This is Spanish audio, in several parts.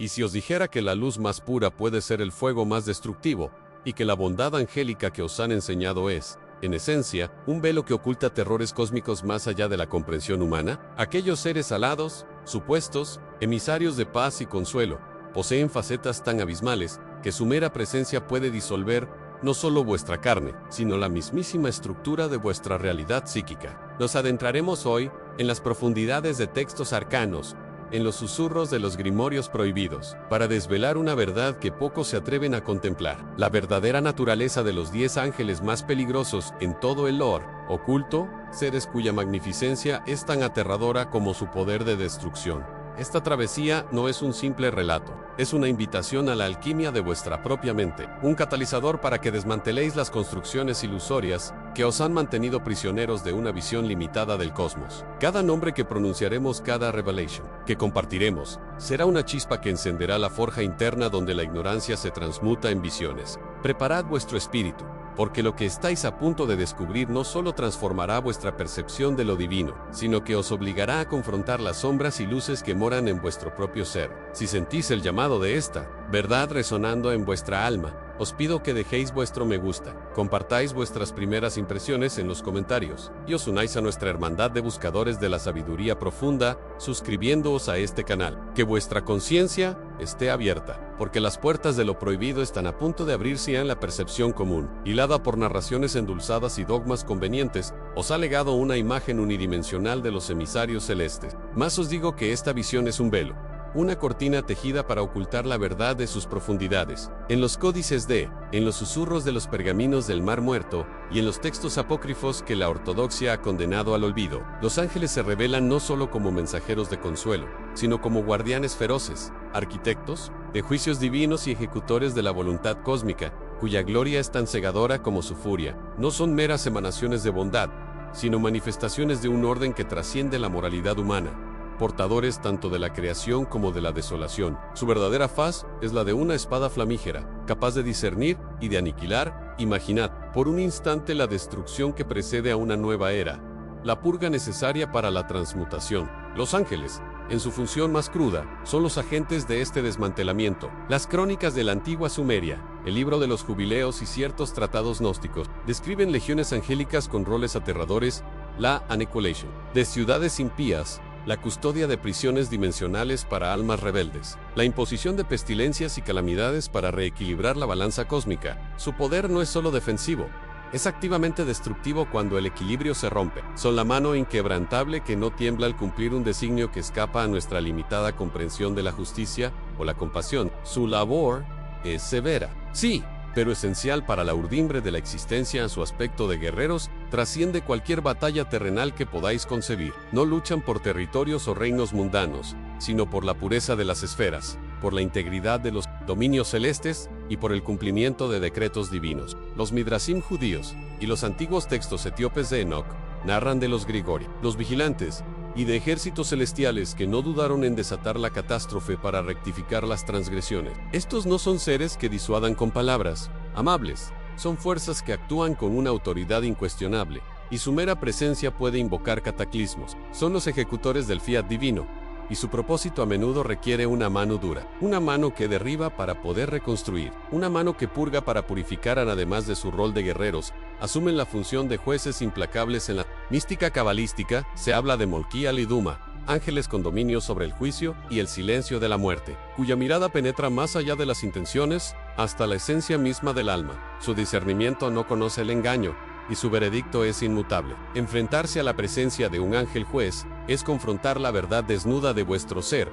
Y si os dijera que la luz más pura puede ser el fuego más destructivo, y que la bondad angélica que os han enseñado es, en esencia, un velo que oculta terrores cósmicos más allá de la comprensión humana, aquellos seres alados, supuestos, emisarios de paz y consuelo, poseen facetas tan abismales que su mera presencia puede disolver no solo vuestra carne, sino la mismísima estructura de vuestra realidad psíquica. Nos adentraremos hoy en las profundidades de textos arcanos, en los susurros de los grimorios prohibidos, para desvelar una verdad que pocos se atreven a contemplar, la verdadera naturaleza de los 10 ángeles más peligrosos en todo el lore oculto, seres cuya magnificencia es tan aterradora como su poder de destrucción. Esta travesía no es un simple relato, es una invitación a la alquimia de vuestra propia mente, un catalizador para que desmanteléis las construcciones ilusorias que os han mantenido prisioneros de una visión limitada del cosmos. Cada nombre que pronunciaremos, cada revelation que compartiremos, será una chispa que encenderá la forja interna donde la ignorancia se transmuta en visiones. Preparad vuestro espíritu, porque lo que estáis a punto de descubrir no solo transformará vuestra percepción de lo divino, sino que os obligará a confrontar las sombras y luces que moran en vuestro propio ser. Si sentís el llamado de esta verdad resonando en vuestra alma, os pido que dejéis vuestro me gusta, compartáis vuestras primeras impresiones en los comentarios, y os unáis a nuestra hermandad de buscadores de la sabiduría profunda, suscribiéndoos a este canal. Que vuestra conciencia esté abierta, porque las puertas de lo prohibido están a punto de abrirse en la percepción común. Hilada por narraciones endulzadas y dogmas convenientes, os ha legado una imagen unidimensional de los emisarios celestes. Más os digo que esta visión es un velo, una cortina tejida para ocultar la verdad de sus profundidades. En los códices en los susurros de los pergaminos del Mar Muerto, y en los textos apócrifos que la ortodoxia ha condenado al olvido, los ángeles se revelan no solo como mensajeros de consuelo, sino como guardianes feroces, arquitectos de juicios divinos y ejecutores de la voluntad cósmica, cuya gloria es tan cegadora como su furia. No son meras emanaciones de bondad, sino manifestaciones de un orden que trasciende la moralidad humana, portadores tanto de la creación como de la desolación. Su verdadera faz es la de una espada flamígera, capaz de discernir y de aniquilar. Imaginad, por un instante, la destrucción que precede a una nueva era, la purga necesaria para la transmutación. Los ángeles, en su función más cruda, son los agentes de este desmantelamiento. Las crónicas de la antigua Sumeria, el libro de los jubileos y ciertos tratados gnósticos describen legiones angélicas con roles aterradores, la Annihilation de ciudades impías, la custodia de prisiones dimensionales para almas rebeldes, la imposición de pestilencias y calamidades para reequilibrar la balanza cósmica. Su poder no es solo defensivo, es activamente destructivo cuando el equilibrio se rompe. Son la mano inquebrantable que no tiembla al cumplir un designio que escapa a nuestra limitada comprensión de la justicia o la compasión. Su labor es severa, sí, pero esencial para la urdimbre de la existencia. Su aspecto de guerreros trasciende cualquier batalla terrenal que podáis concebir. No luchan por territorios o reinos mundanos, sino por la pureza de las esferas, por la integridad de los dominios celestes y por el cumplimiento de decretos divinos. Los midrashim judíos y los antiguos textos etíopes de Enoch narran de los Grigori, los vigilantes, y de ejércitos celestiales que no dudaron en desatar la catástrofe para rectificar las transgresiones. Estos no son seres que disuadan con palabras amables, son fuerzas que actúan con una autoridad incuestionable, y su mera presencia puede invocar cataclismos. Son los ejecutores del fiat divino, y su propósito a menudo requiere una mano dura, una mano que derriba para poder reconstruir, una mano que purga para purificar. Además de su rol de guerreros, asumen la función de jueces implacables. En la mística cabalística se habla de Molkial y Duma, ángeles con dominio sobre el juicio y el silencio de la muerte, cuya mirada penetra más allá de las intenciones hasta la esencia misma del alma. Su discernimiento no conoce el engaño, y su veredicto es inmutable. Enfrentarse a la presencia de un ángel juez es confrontar la verdad desnuda de vuestro ser,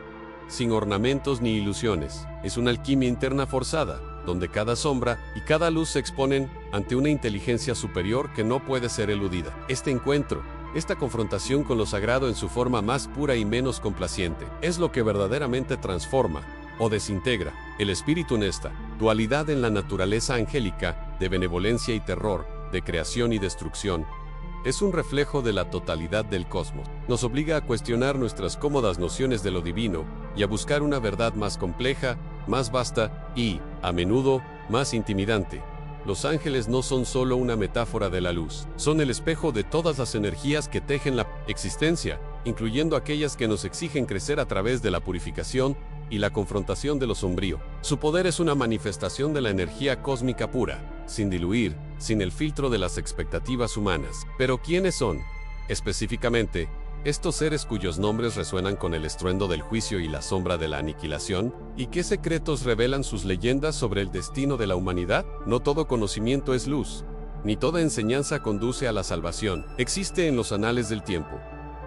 sin ornamentos ni ilusiones. Es una alquimia interna forzada, donde cada sombra y cada luz se exponen ante una inteligencia superior que no puede ser eludida. Este encuentro, esta confrontación con lo sagrado en su forma más pura y menos complaciente, es lo que verdaderamente transforma o desintegra el espíritu en esta dualidad en la naturaleza angélica, de benevolencia y terror, de creación y destrucción. Es un reflejo de la totalidad del cosmos. Nos obliga a cuestionar nuestras cómodas nociones de lo divino y a buscar una verdad más compleja, más vasta y, a menudo, más intimidante. Los ángeles no son solo una metáfora de la luz, son el espejo de todas las energías que tejen la existencia, incluyendo aquellas que nos exigen crecer a través de la purificación y la confrontación de lo sombrío. Su poder es una manifestación de la energía cósmica pura, sin diluir, sin el filtro de las expectativas humanas. Pero ¿quiénes son? Específicamente, estos seres cuyos nombres resuenan con el estruendo del juicio y la sombra de la aniquilación, ¿y qué secretos revelan sus leyendas sobre el destino de la humanidad? No todo conocimiento es luz, ni toda enseñanza conduce a la salvación. Existe en los anales del tiempo,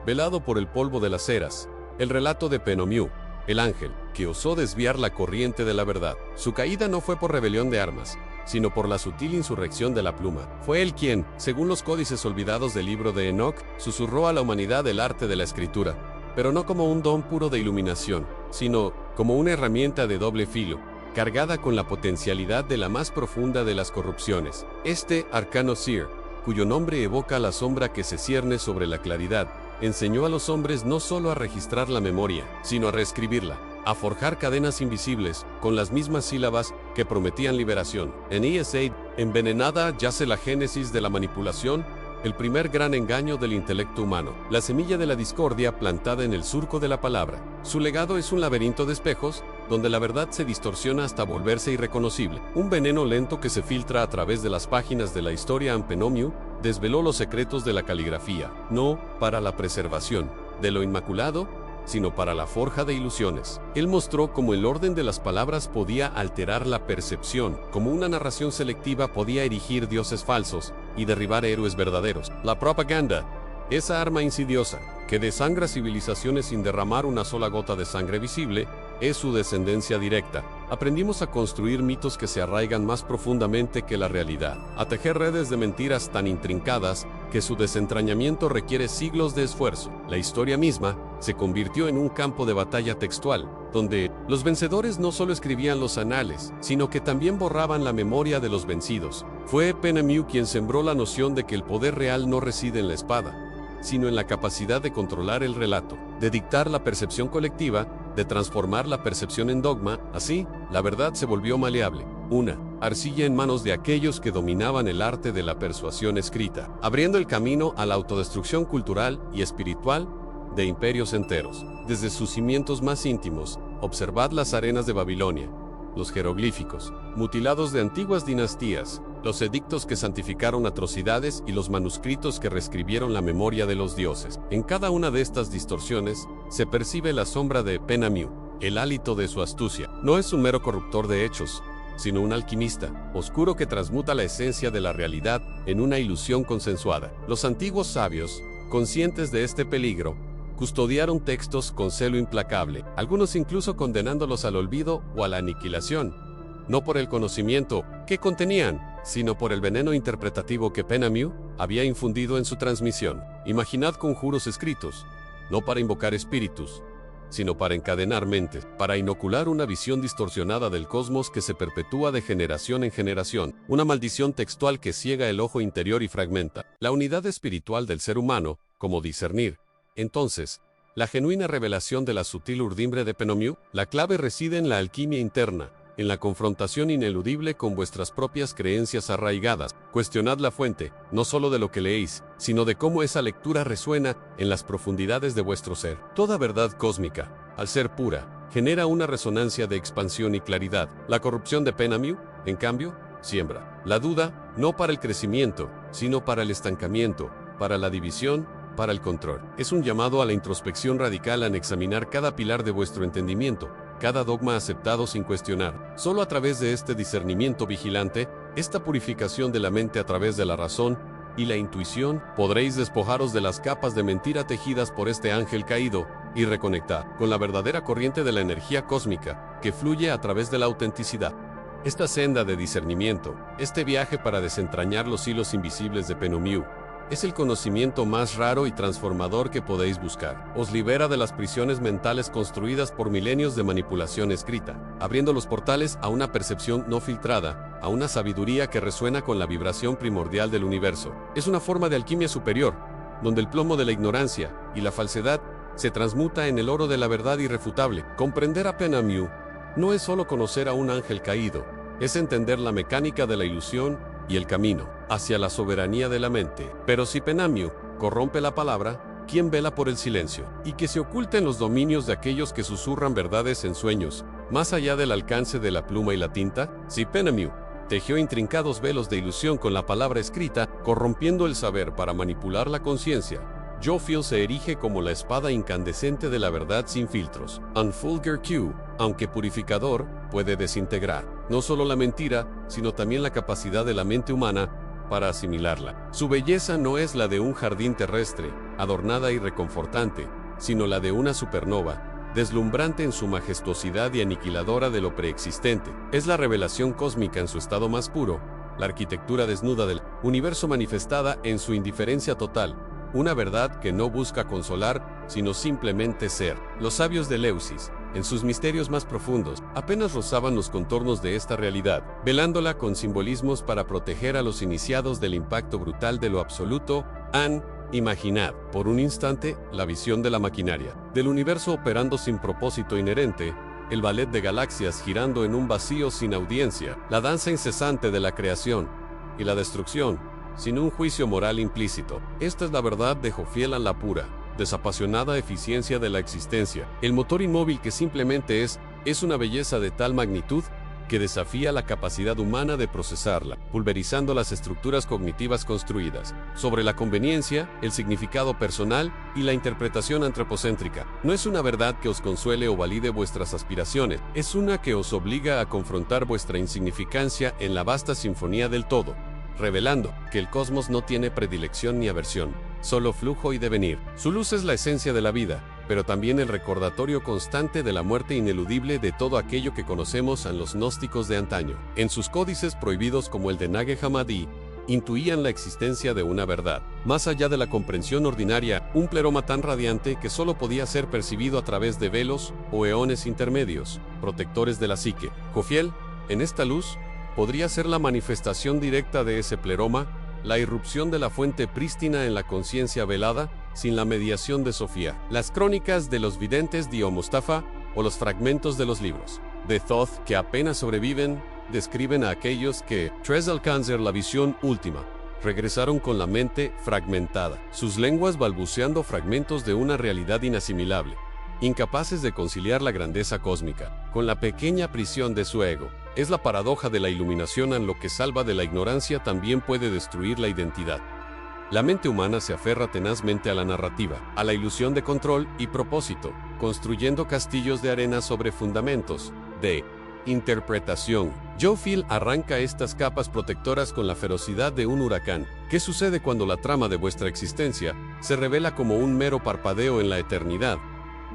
velado por el polvo de las eras, el relato de Penomiu, el ángel, que osó desviar la corriente de la verdad. Su caída no fue por rebelión de armas, sino por la sutil insurrección de la pluma. Fue él quien, según los códices olvidados del libro de Enoch, susurró a la humanidad el arte de la escritura, pero no como un don puro de iluminación, sino como una herramienta de doble filo, cargada con la potencialidad de la más profunda de las corrupciones. Este arcano seer, cuyo nombre evoca la sombra que se cierne sobre la claridad, enseñó a los hombres no solo a registrar la memoria, sino a reescribirla, a forjar cadenas invisibles, con las mismas sílabas que prometían liberación. En ESA, envenenada yace la génesis de la manipulación, el primer gran engaño del intelecto humano, la semilla de la discordia plantada en el surco de la palabra. Su legado es un laberinto de espejos, donde la verdad se distorsiona hasta volverse irreconocible. Un veneno lento que se filtra a través de las páginas de la historia Ampenomiu desveló los secretos de la caligrafía, no para la preservación de lo inmaculado, sino para la forja de ilusiones. Él mostró cómo el orden de las palabras podía alterar la percepción, cómo una narración selectiva podía erigir dioses falsos y derribar héroes verdaderos. La propaganda, esa arma insidiosa, que desangra civilizaciones sin derramar una sola gota de sangre visible, es su descendencia directa. Aprendimos a construir mitos que se arraigan más profundamente que la realidad, a tejer redes de mentiras tan intrincadas que su desentrañamiento requiere siglos de esfuerzo. La historia misma se convirtió en un campo de batalla textual, donde los vencedores no solo escribían los anales, sino que también borraban la memoria de los vencidos. Fue Penomiu quien sembró la noción de que el poder real no reside en la espada, sino en la capacidad de controlar el relato, de dictar la percepción colectiva, de transformar la percepción en dogma. Así, la verdad se volvió maleable, una arcilla en manos de aquellos que dominaban el arte de la persuasión escrita, abriendo el camino a la autodestrucción cultural y espiritual de imperios enteros. Desde sus cimientos más íntimos, observad las arenas de Babilonia, los jeroglíficos, mutilados de antiguas dinastías, los edictos que santificaron atrocidades y los manuscritos que reescribieron la memoria de los dioses. En cada una de estas distorsiones se percibe la sombra de Penomiu, el hálito de su astucia. No es un mero corruptor de hechos, sino un alquimista, oscuro que transmuta la esencia de la realidad en una ilusión consensuada. Los antiguos sabios, conscientes de este peligro, custodiaron textos con celo implacable, algunos incluso condenándolos al olvido o a la aniquilación, no por el conocimiento que contenían, sino por el veneno interpretativo que Penomiu había infundido en su transmisión. Imaginad conjuros escritos, no para invocar espíritus, sino para encadenar mentes, para inocular una visión distorsionada del cosmos que se perpetúa de generación en generación, una maldición textual que ciega el ojo interior y fragmenta la unidad espiritual del ser humano, como discernir. Entonces, la genuina revelación de la sutil urdimbre de Penomiu, la clave reside en la alquimia interna, en la confrontación ineludible con vuestras propias creencias arraigadas. Cuestionad la fuente, no solo de lo que leéis, sino de cómo esa lectura resuena en las profundidades de vuestro ser. Toda verdad cósmica, al ser pura, genera una resonancia de expansión y claridad. La corrupción de Penomiu, en cambio, siembra la duda, no para el crecimiento, sino para el estancamiento, para la división, para el control. Es un llamado a la introspección radical en examinar cada pilar de vuestro entendimiento, cada dogma aceptado sin cuestionar. Solo a través de este discernimiento vigilante, esta purificación de la mente a través de la razón y la intuición, podréis despojaros de las capas de mentira tejidas por este ángel caído y reconectar con la verdadera corriente de la energía cósmica que fluye a través de la autenticidad. Esta senda de discernimiento, este viaje para desentrañar los hilos invisibles de Penomiu, es el conocimiento más raro y transformador que podéis buscar. Os libera de las prisiones mentales construidas por milenios de manipulación escrita, abriendo los portales a una percepción no filtrada, a una sabiduría que resuena con la vibración primordial del universo. Es una forma de alquimia superior, donde el plomo de la ignorancia y la falsedad se transmuta en el oro de la verdad irrefutable. Comprender a Penomiu no es solo conocer a un ángel caído, es entender la mecánica de la ilusión y el camino hacia la soberanía de la mente. Pero si Penomiu corrompe la palabra, quien vela por el silencio, y que se oculta en los dominios de aquellos que susurran verdades en sueños, más allá del alcance de la pluma y la tinta. Si Penamew tejió intrincados velos de ilusión con la palabra escrita, corrompiendo el saber para manipular la conciencia, Jofiel se erige como la espada incandescente de la verdad sin filtros. Unfulger Q, aunque purificador, puede desintegrar no solo la mentira, sino también la capacidad de la mente humana para asimilarla. Su belleza no es la de un jardín terrestre, adornada y reconfortante, sino la de una supernova, deslumbrante en su majestuosidad y aniquiladora de lo preexistente. Es la revelación cósmica en su estado más puro, la arquitectura desnuda del universo manifestada en su indiferencia total, una verdad que no busca consolar, sino simplemente ser. Los sabios de Eleusis, en sus misterios más profundos, apenas rozaban los contornos de esta realidad, velándola con simbolismos para proteger a los iniciados del impacto brutal de lo absoluto. Imaginad, por un instante, la visión de la maquinaria, del universo operando sin propósito inherente, el ballet de galaxias girando en un vacío sin audiencia, la danza incesante de la creación y la destrucción, sin un juicio moral implícito. Esta es la verdad de Jofiel a la pura, desapasionada eficiencia de la existencia. El motor inmóvil que simplemente es una belleza de tal magnitud que desafía la capacidad humana de procesarla, pulverizando las estructuras cognitivas construidas sobre la conveniencia, el significado personal y la interpretación antropocéntrica. No es una verdad que os consuele o valide vuestras aspiraciones, es una que os obliga a confrontar vuestra insignificancia en la vasta sinfonía del todo, revelando que el cosmos no tiene predilección ni aversión, solo flujo y devenir. Su luz es la esencia de la vida, pero también el recordatorio constante de la muerte ineludible de todo aquello que conocemos en los gnósticos de antaño. En sus códices prohibidos como el de Nag Hammadi, intuían la existencia de una verdad, más allá de la comprensión ordinaria, un pleroma tan radiante que solo podía ser percibido a través de velos o eones intermedios, protectores de la psique. Jofiel, en esta luz, podría ser la manifestación directa de ese pleroma, la irrupción de la fuente prístina en la conciencia velada, sin la mediación de Sofía. Las crónicas de los videntes de Mustafa o los fragmentos de los libros de Thoth que apenas sobreviven, describen a aquellos que, tras alcanzar la visión última, regresaron con la mente fragmentada, sus lenguas balbuceando fragmentos de una realidad inasimilable, incapaces de conciliar la grandeza cósmica con la pequeña prisión de su ego. Es la paradoja de la iluminación, en lo que salva de la ignorancia también puede destruir la identidad. La mente humana se aferra tenazmente a la narrativa, a la ilusión de control y propósito, construyendo castillos de arena sobre fundamentos de interpretación. Jofiel arranca estas capas protectoras con la ferocidad de un huracán. ¿Qué sucede cuando la trama de vuestra existencia se revela como un mero parpadeo en la eternidad,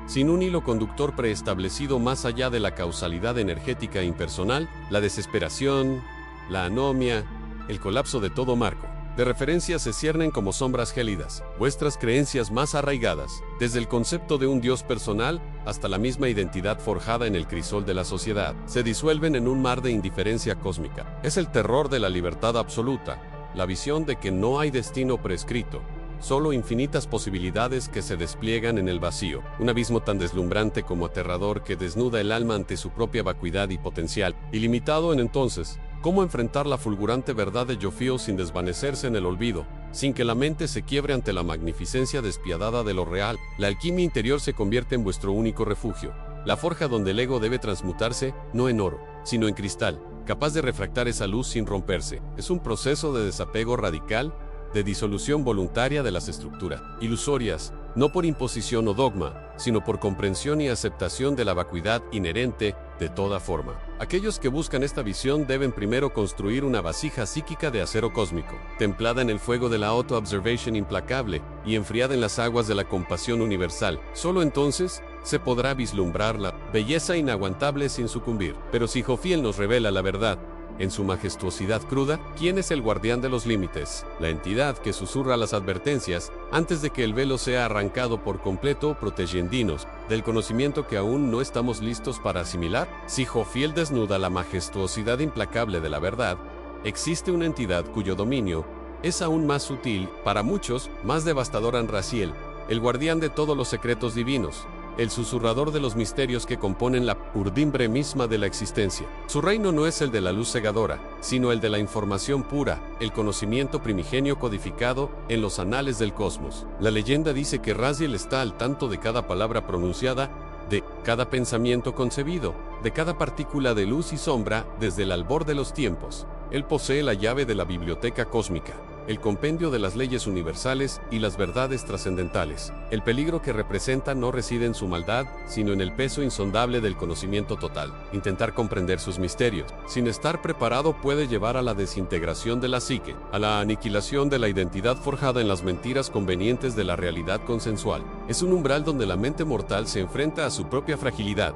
sin un hilo conductor preestablecido más allá de la causalidad energética impersonal? La desesperación, la anomia, el colapso de todo marco de referencia se ciernen como sombras gélidas. Vuestras creencias más arraigadas, desde el concepto de un Dios personal hasta la misma identidad forjada en el crisol de la sociedad, se disuelven en un mar de indiferencia cósmica. Es el terror de la libertad absoluta, la visión de que no hay destino prescrito, solo infinitas posibilidades que se despliegan en el vacío, un abismo tan deslumbrante como aterrador que desnuda el alma ante su propia vacuidad y potencial ilimitado. Entonces, ¿cómo enfrentar la fulgurante verdad de Jofiel sin desvanecerse en el olvido, sin que la mente se quiebre ante la magnificencia despiadada de lo real? La alquimia interior se convierte en vuestro único refugio, la forja donde el ego debe transmutarse, no en oro, sino en cristal, capaz de refractar esa luz sin romperse. Es un proceso de desapego radical, de disolución voluntaria de las estructuras ilusorias, no por imposición o dogma, sino por comprensión y aceptación de la vacuidad inherente de toda forma. Aquellos que buscan esta visión deben primero construir una vasija psíquica de acero cósmico, templada en el fuego de la auto-observation implacable y enfriada en las aguas de la compasión universal. Solo entonces se podrá vislumbrar la belleza inaguantable sin sucumbir. Pero si Jofiel nos revela la verdad, en su majestuosidad cruda, ¿quién es el guardián de los límites? La entidad que susurra las advertencias antes de que el velo sea arrancado por completo, protegiéndonos del conocimiento que aún no estamos listos para asimilar. Si Jofiel desnuda la majestuosidad implacable de la verdad, existe una entidad cuyo dominio es aún más sutil, para muchos, más devastador. En Raziel, el guardián de todos los secretos divinos, el susurrador de los misterios que componen la urdimbre misma de la existencia. Su reino no es el de la luz cegadora, sino el de la información pura, el conocimiento primigenio codificado en los anales del cosmos. La leyenda dice que Raziel está al tanto de cada palabra pronunciada, de cada pensamiento concebido, de cada partícula de luz y sombra desde el albor de los tiempos. Él posee la llave de la biblioteca cósmica, el compendio de las leyes universales y las verdades trascendentales. El peligro que representa no reside en su maldad, sino en el peso insondable del conocimiento total. Intentar comprender sus misterios, sin estar preparado, puede llevar a la desintegración de la psique, a la aniquilación de la identidad forjada en las mentiras convenientes de la realidad consensual. Es un umbral donde la mente mortal se enfrenta a su propia fragilidad,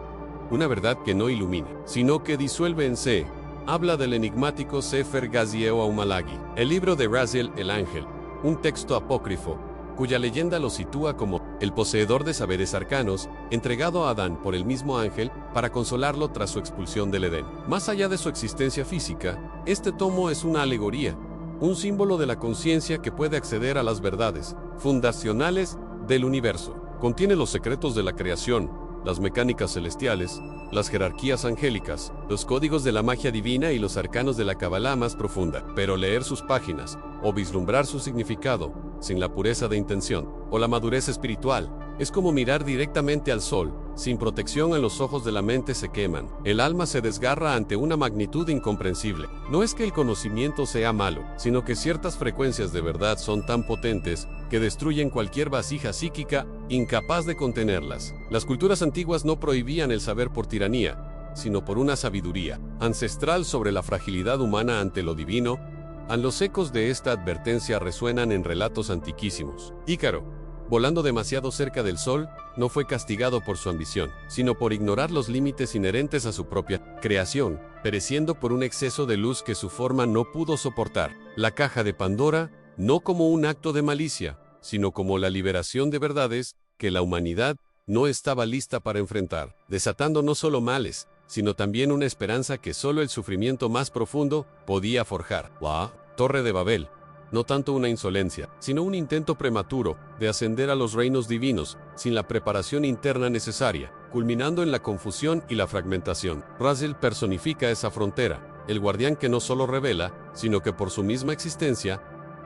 una verdad que no ilumina, sino que disuelve en sí. Habla del enigmático Sefer Gaziel Aumalagi, el libro de Raziel el Ángel, un texto apócrifo, cuya leyenda lo sitúa como el poseedor de saberes arcanos, entregado a Adán por el mismo ángel para consolarlo tras su expulsión del Edén. Más allá de su existencia física, este tomo es una alegoría, un símbolo de la conciencia que puede acceder a las verdades fundacionales del universo. Contiene los secretos de la creación, las mecánicas celestiales, las jerarquías angélicas, los códigos de la magia divina y los arcanos de la Kabbalah más profunda. Pero leer sus páginas, o vislumbrar su significado, sin la pureza de intención, o la madurez espiritual, es como mirar directamente al sol, sin protección en los ojos de la mente se queman. El alma se desgarra ante una magnitud incomprensible. No es que el conocimiento sea malo, sino que ciertas frecuencias de verdad son tan potentes que destruyen cualquier vasija psíquica incapaz de contenerlas. Las culturas antiguas no prohibían el saber por tiranía, sino por una sabiduría ancestral sobre la fragilidad humana ante lo divino. Los ecos de esta advertencia resuenan en relatos antiquísimos. Ícaro, volando demasiado cerca del sol, no fue castigado por su ambición, sino por ignorar los límites inherentes a su propia creación, pereciendo por un exceso de luz que su forma no pudo soportar. La caja de Pandora, no como un acto de malicia, sino como la liberación de verdades que la humanidad no estaba lista para enfrentar, desatando no solo males, sino también una esperanza que solo el sufrimiento más profundo podía forjar. La Torre de Babel, no tanto una insolencia, sino un intento prematuro de ascender a los reinos divinos, sin la preparación interna necesaria, culminando en la confusión y la fragmentación. Raziel personifica esa frontera, el guardián que no solo revela, sino que por su misma existencia,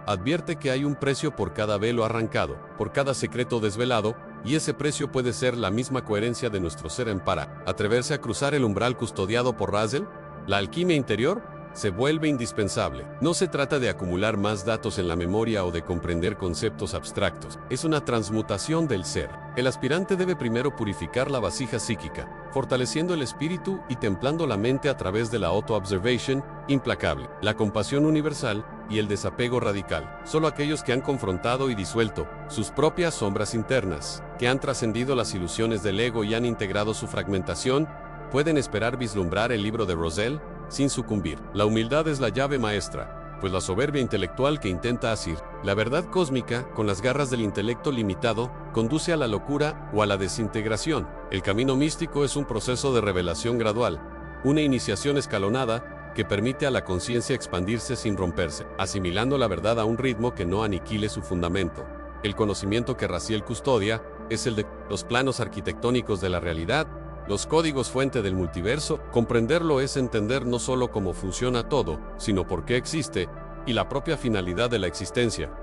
advierte que hay un precio por cada velo arrancado, por cada secreto desvelado, y ese precio puede ser la misma coherencia de nuestro ser para atreverse a cruzar el umbral custodiado por Raziel. La alquimia interior se vuelve indispensable. No se trata de acumular más datos en la memoria o de comprender conceptos abstractos. Es una transmutación del ser. El aspirante debe primero purificar la vasija psíquica, fortaleciendo el espíritu y templando la mente a través de la auto-observation implacable, la compasión universal y el desapego radical. Solo aquellos que han confrontado y disuelto sus propias sombras internas, que han trascendido las ilusiones del ego y han integrado su fragmentación, pueden esperar vislumbrar el libro de Raziel sin sucumbir. La humildad es la llave maestra, pues la soberbia intelectual que intenta asir la verdad cósmica con las garras del intelecto limitado conduce a la locura o a la desintegración. El camino místico es un proceso de revelación gradual, una iniciación escalonada que permite a la conciencia expandirse sin romperse, asimilando la verdad a un ritmo que no aniquile su fundamento. El conocimiento que Raziel custodia es el de los planos arquitectónicos de la realidad, los códigos fuente del multiverso. Comprenderlo es entender no solo cómo funciona todo, sino por qué existe, y la propia finalidad de la existencia.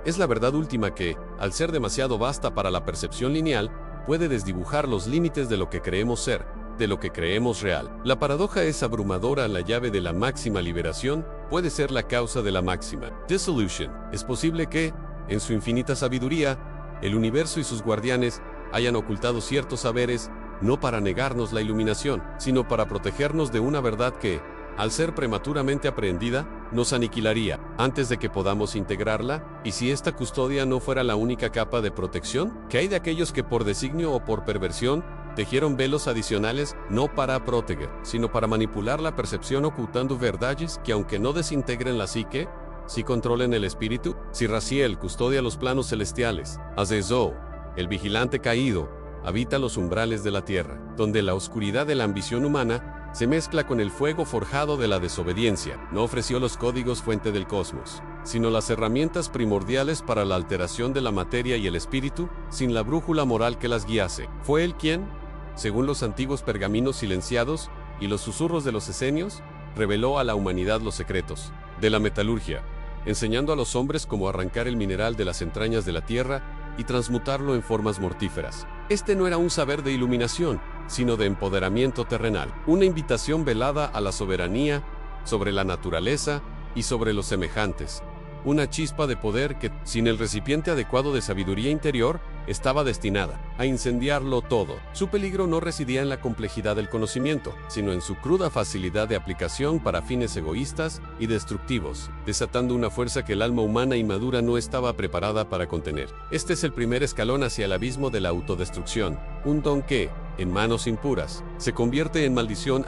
Es la verdad última que, al ser demasiado vasta para la percepción lineal, puede desdibujar los límites de lo que creemos ser, de lo que creemos real. La paradoja es abrumadora. La llave de la máxima liberación puede ser la causa de la máxima dissolution. Es posible que, en su infinita sabiduría, el universo y sus guardianes hayan ocultado ciertos saberes, no para negarnos la iluminación, sino para protegernos de una verdad que, al ser prematuramente aprehendida, nos aniquilaría antes de que podamos integrarla. ¿Y si esta custodia no fuera la única capa de protección? ¿Qué hay de aquellos que por designio o por perversión tejieron velos adicionales, no para proteger, sino para manipular la percepción, ocultando verdades que, aunque no desintegren la psique, sí controlen el espíritu? Si Raziel custodia los planos celestiales, Azazel, el vigilante caído, habita los umbrales de la tierra, donde la oscuridad de la ambición humana se mezcla con el fuego forjado de la desobediencia. No ofreció los códigos fuente del cosmos, sino las herramientas primordiales para la alteración de la materia y el espíritu, sin la brújula moral que las guiase. Fue él quien, según los antiguos pergaminos silenciados y los susurros de los esenios, reveló a la humanidad los secretos de la metalurgia, enseñando a los hombres cómo arrancar el mineral de las entrañas de la tierra y transmutarlo en formas mortíferas. Este no era un saber de iluminación, sino de empoderamiento terrenal, una invitación velada a la soberanía sobre la naturaleza y sobre los semejantes, una chispa de poder que, sin el recipiente adecuado de sabiduría interior, estaba destinada a incendiarlo todo. Su peligro no residía en la complejidad del conocimiento, sino en su cruda facilidad de aplicación para fines egoístas y destructivos, desatando una fuerza que el alma humana inmadura no estaba preparada para contener. Este es el primer escalón hacia el abismo de la autodestrucción, un don que, en manos impuras, se convierte en maldición.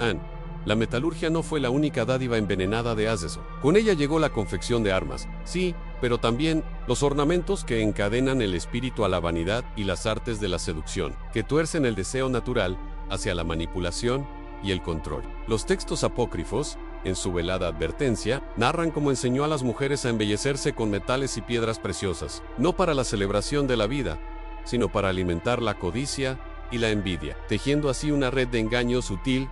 La metalurgia no fue la única dádiva envenenada de Azezo. Con ella llegó la confección de armas, sí, pero también los ornamentos que encadenan el espíritu a la vanidad y las artes de la seducción, que tuercen el deseo natural hacia la manipulación y el control. Los textos apócrifos, en su velada advertencia, narran cómo enseñó a las mujeres a embellecerse con metales y piedras preciosas, no para la celebración de la vida, sino para alimentar la codicia y la envidia, tejiendo así una red de engaño sutil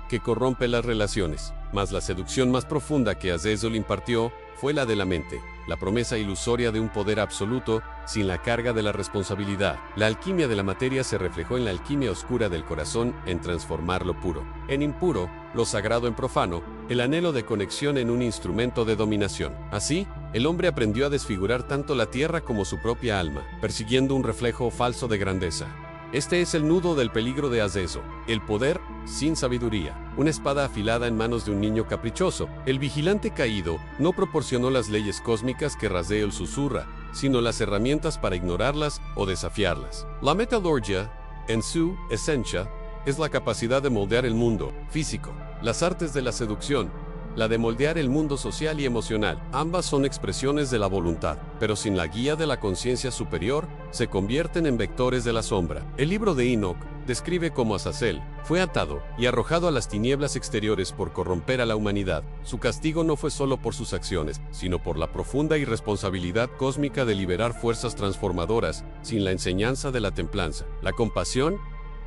que corrompe las relaciones. Mas la seducción más profunda que Azazel impartió fue la de la mente, la promesa ilusoria de un poder absoluto sin la carga de la responsabilidad. La alquimia de la materia se reflejó en la alquimia oscura del corazón en transformar lo puro en impuro, lo sagrado en profano, el anhelo de conexión en un instrumento de dominación. Así, el hombre aprendió a desfigurar tanto la tierra como su propia alma, persiguiendo un reflejo falso de grandeza. Este es el nudo del peligro de Azezo, el poder sin sabiduría, una espada afilada en manos de un niño caprichoso. El vigilante caído no proporcionó las leyes cósmicas que Raziel susurra, sino las herramientas para ignorarlas o desafiarlas. La metalurgia, en su esencia, es la capacidad de moldear el mundo físico. Las artes de la seducción, la de moldear el mundo social y emocional. Ambas son expresiones de la voluntad, pero sin la guía de la conciencia superior, se convierten en vectores de la sombra. El libro de Enoch describe cómo Azazel fue atado y arrojado a las tinieblas exteriores por corromper a la humanidad. Su castigo no fue solo por sus acciones, sino por la profunda irresponsabilidad cósmica de liberar fuerzas transformadoras sin la enseñanza de la templanza, la compasión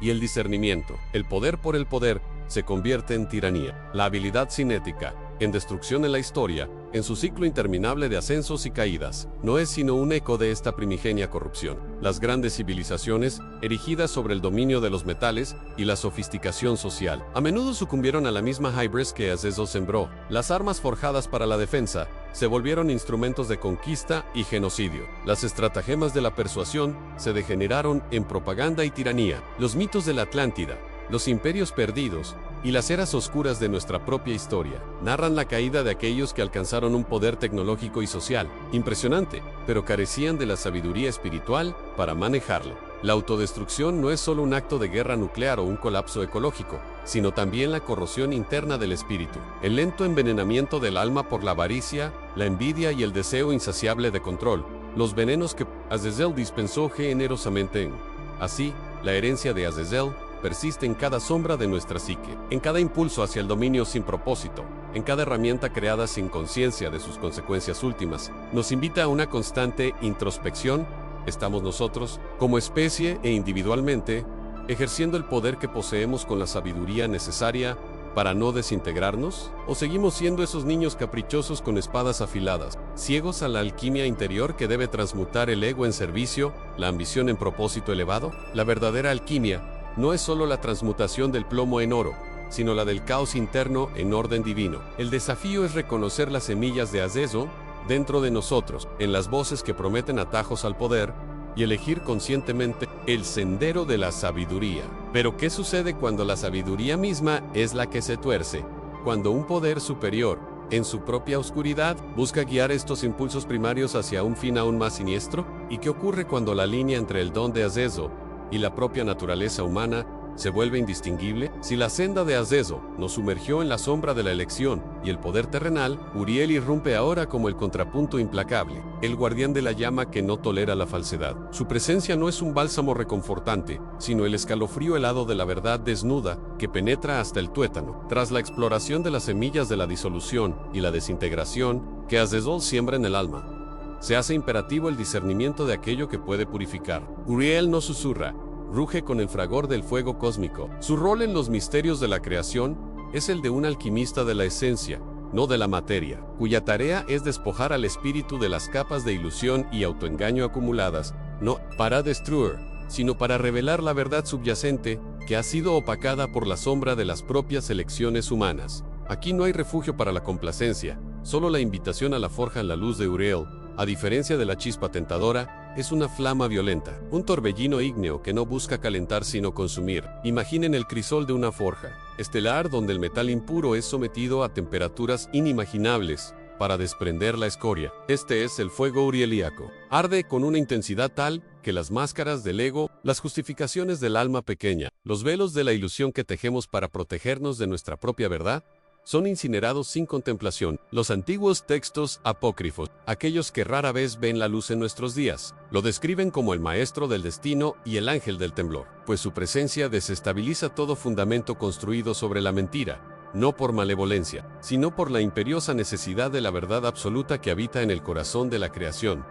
y el discernimiento. El poder por el poder se convierte en tiranía. La habilidad cinética, en destrucción en la historia, en su ciclo interminable de ascensos y caídas, no es sino un eco de esta primigenia corrupción. Las grandes civilizaciones, erigidas sobre el dominio de los metales y la sofisticación social, a menudo sucumbieron a la misma hybris que Azazel sembró. Las armas forjadas para la defensa se volvieron instrumentos de conquista y genocidio. Las estratagemas de la persuasión se degeneraron en propaganda y tiranía. Los mitos de la Atlántida, los imperios perdidos y las eras oscuras de nuestra propia historia narran la caída de aquellos que alcanzaron un poder tecnológico y social impresionante, pero carecían de la sabiduría espiritual para manejarlo. La autodestrucción no es solo un acto de guerra nuclear o un colapso ecológico, sino también la corrosión interna del espíritu, el lento envenenamiento del alma por la avaricia, la envidia y el deseo insaciable de control, los venenos que Azazel dispensó generosamente. Así, la herencia de Azazel persiste en cada sombra de nuestra psique, en cada impulso hacia el dominio sin propósito, en cada herramienta creada sin conciencia de sus consecuencias últimas. Nos invita a una constante introspección. ¿Estamos nosotros, como especie e individualmente, ejerciendo el poder que poseemos con la sabiduría necesaria para no desintegrarnos? ¿O seguimos siendo esos niños caprichosos con espadas afiladas, ciegos a la alquimia interior que debe transmutar el ego en servicio, la ambición en propósito elevado? La verdadera alquimia no es solo la transmutación del plomo en oro, sino la del caos interno en orden divino. El desafío es reconocer las semillas de Azazel dentro de nosotros, en las voces que prometen atajos al poder, y elegir conscientemente el sendero de la sabiduría. Pero ¿qué sucede cuando la sabiduría misma es la que se tuerce? Cuando un poder superior, en su propia oscuridad, busca guiar estos impulsos primarios hacia un fin aún más siniestro. ¿Y qué ocurre cuando la línea entre el don de Azazel y la propia naturaleza humana se vuelve indistinguible. Si la senda de Azazel nos sumergió en la sombra de la elección y el poder terrenal, Uriel irrumpe ahora como el contrapunto implacable, el guardián de la llama que no tolera la falsedad. Su presencia no es un bálsamo reconfortante, sino el escalofrío helado de la verdad desnuda que penetra hasta el tuétano. Tras la exploración de las semillas de la disolución y la desintegración que Azazel siembra en el alma, se hace imperativo el discernimiento de aquello que puede purificar. Uriel no susurra, ruge con el fragor del fuego cósmico. Su rol en los misterios de la creación es el de un alquimista de la esencia, no de la materia, cuya tarea es despojar al espíritu de las capas de ilusión y autoengaño acumuladas, no para destruir, sino para revelar la verdad subyacente que ha sido opacada por la sombra de las propias elecciones humanas. Aquí no hay refugio para la complacencia, solo la invitación a la forja en la luz de Uriel, a diferencia de la chispa tentadora, es una flama violenta, un torbellino ígneo que no busca calentar sino consumir. Imaginen el crisol de una forja estelar donde el metal impuro es sometido a temperaturas inimaginables para desprender la escoria. Este es el fuego urielíaco. Arde con una intensidad tal que las máscaras del ego, las justificaciones del alma pequeña, los velos de la ilusión que tejemos para protegernos de nuestra propia verdad, son incinerados sin contemplación. Los antiguos textos apócrifos, aquellos que rara vez ven la luz en nuestros días, lo describen como el maestro del destino y el ángel del temblor, pues su presencia desestabiliza todo fundamento construido sobre la mentira, no por malevolencia, sino por la imperiosa necesidad de la verdad absoluta que habita en el corazón de la creación.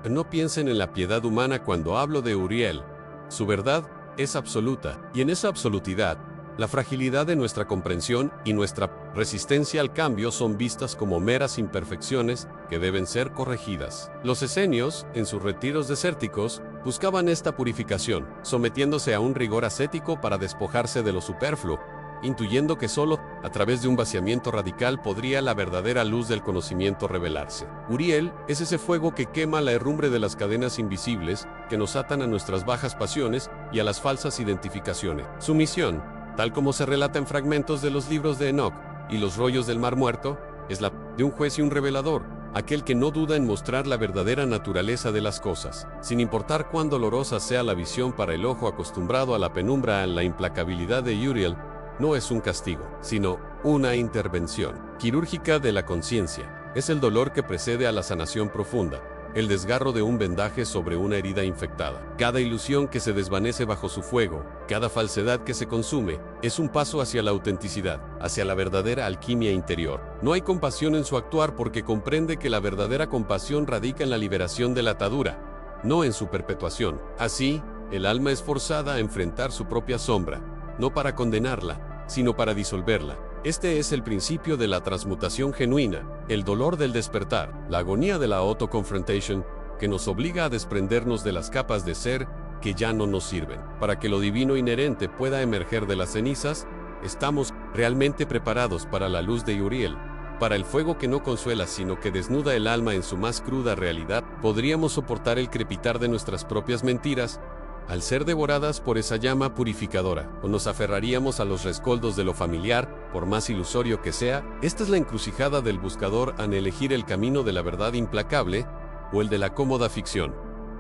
No piensen en la piedad humana cuando hablo de Uriel. Su verdad es absoluta, y en esa absolutidad, la fragilidad de nuestra comprensión y nuestra resistencia al cambio son vistas como meras imperfecciones que deben ser corregidas. Los esenios, en sus retiros desérticos, buscaban esta purificación, sometiéndose a un rigor ascético para despojarse de lo superfluo, intuyendo que solo a través de un vaciamiento radical podría la verdadera luz del conocimiento revelarse. Uriel es ese fuego que quema la herrumbre de las cadenas invisibles que nos atan a nuestras bajas pasiones y a las falsas identificaciones. Su misión, tal como se relata en fragmentos de los libros de Enoch y los rollos del Mar Muerto, es la de un juez y un revelador, aquel que no duda en mostrar la verdadera naturaleza de las cosas, sin importar cuán dolorosa sea la visión para el ojo acostumbrado a la penumbra. La implacabilidad de Uriel no es un castigo, sino una intervención quirúrgica de la conciencia. Es el dolor que precede a la sanación profunda, el desgarro de un vendaje sobre una herida infectada. Cada ilusión que se desvanece bajo su fuego, cada falsedad que se consume, es un paso hacia la autenticidad, hacia la verdadera alquimia interior. No hay compasión en su actuar porque comprende que la verdadera compasión radica en la liberación de la atadura, no en su perpetuación. Así, el alma es forzada a enfrentar su propia sombra, no para condenarla, sino para disolverla. Este es el principio de la transmutación genuina, el dolor del despertar, la agonía de la auto-confrontation, que nos obliga a desprendernos de las capas de ser que ya no nos sirven. Para que lo divino inherente pueda emerger de las cenizas, estamos realmente preparados para la luz de Uriel, para el fuego que no consuela sino que desnuda el alma en su más cruda realidad. Podríamos soportar el crepitar de nuestras propias mentiras, al ser devoradas por esa llama purificadora, o nos aferraríamos a los rescoldos de lo familiar, por más ilusorio que sea. Esta es la encrucijada del buscador al elegir el camino de la verdad implacable o el de la cómoda ficción.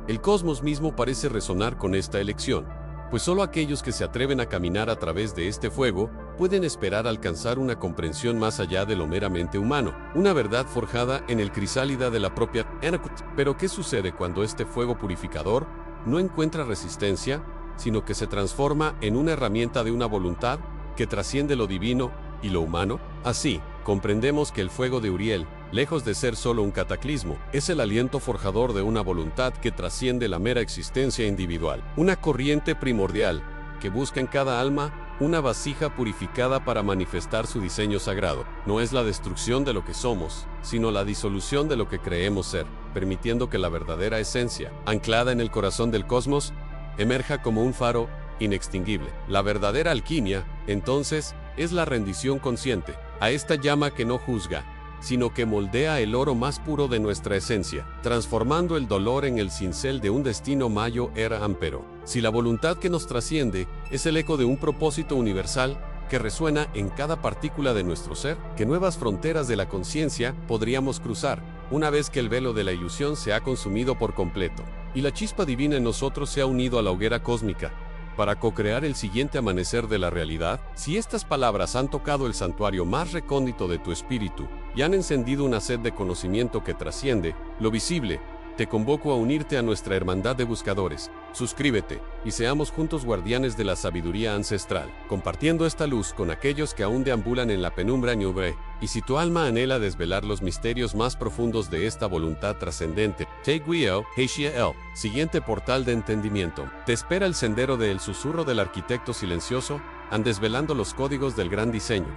El cosmos mismo parece resonar con esta elección, pues solo aquellos que se atreven a caminar a través de este fuego pueden esperar alcanzar una comprensión más allá de lo meramente humano, una verdad forjada en el crisálida de la propia Enakut. Pero ¿qué sucede cuando este fuego purificador no encuentra resistencia, sino que se transforma en una herramienta de una voluntad que trasciende lo divino y lo humano? Así, comprendemos que el fuego de Uriel, lejos de ser solo un cataclismo, es el aliento forjador de una voluntad que trasciende la mera existencia individual, una corriente primordial que busca en cada alma una vasija purificada para manifestar su diseño sagrado. No es la destrucción de lo que somos, sino la disolución de lo que creemos ser, permitiendo que la verdadera esencia, anclada en el corazón del cosmos, emerja como un faro inextinguible. La verdadera alquimia, entonces, es la rendición consciente a esta llama que no juzga, sino que moldea el oro más puro de nuestra esencia, transformando el dolor en el cincel de un destino mayo era ampero. Si la voluntad que nos trasciende es el eco de un propósito universal que resuena en cada partícula de nuestro ser, ¿qué nuevas fronteras de la conciencia podríamos cruzar una vez que el velo de la ilusión se ha consumido por completo y la chispa divina en nosotros se ha unido a la hoguera cósmica? para co-crear el siguiente amanecer de la realidad. Si estas palabras han tocado el santuario más recóndito de tu espíritu y han encendido una sed de conocimiento que trasciende lo visible, te convoco a unirte a nuestra hermandad de buscadores. Suscríbete y seamos juntos guardianes de la sabiduría ancestral, compartiendo esta luz con aquellos que aún deambulan en la penumbra nube. Y si tu alma anhela desvelar los misterios más profundos de esta voluntad trascendente, Teguio, Heishia El, siguiente portal de entendimiento. Te espera el sendero del susurro del arquitecto silencioso, desvelando los códigos del gran diseño.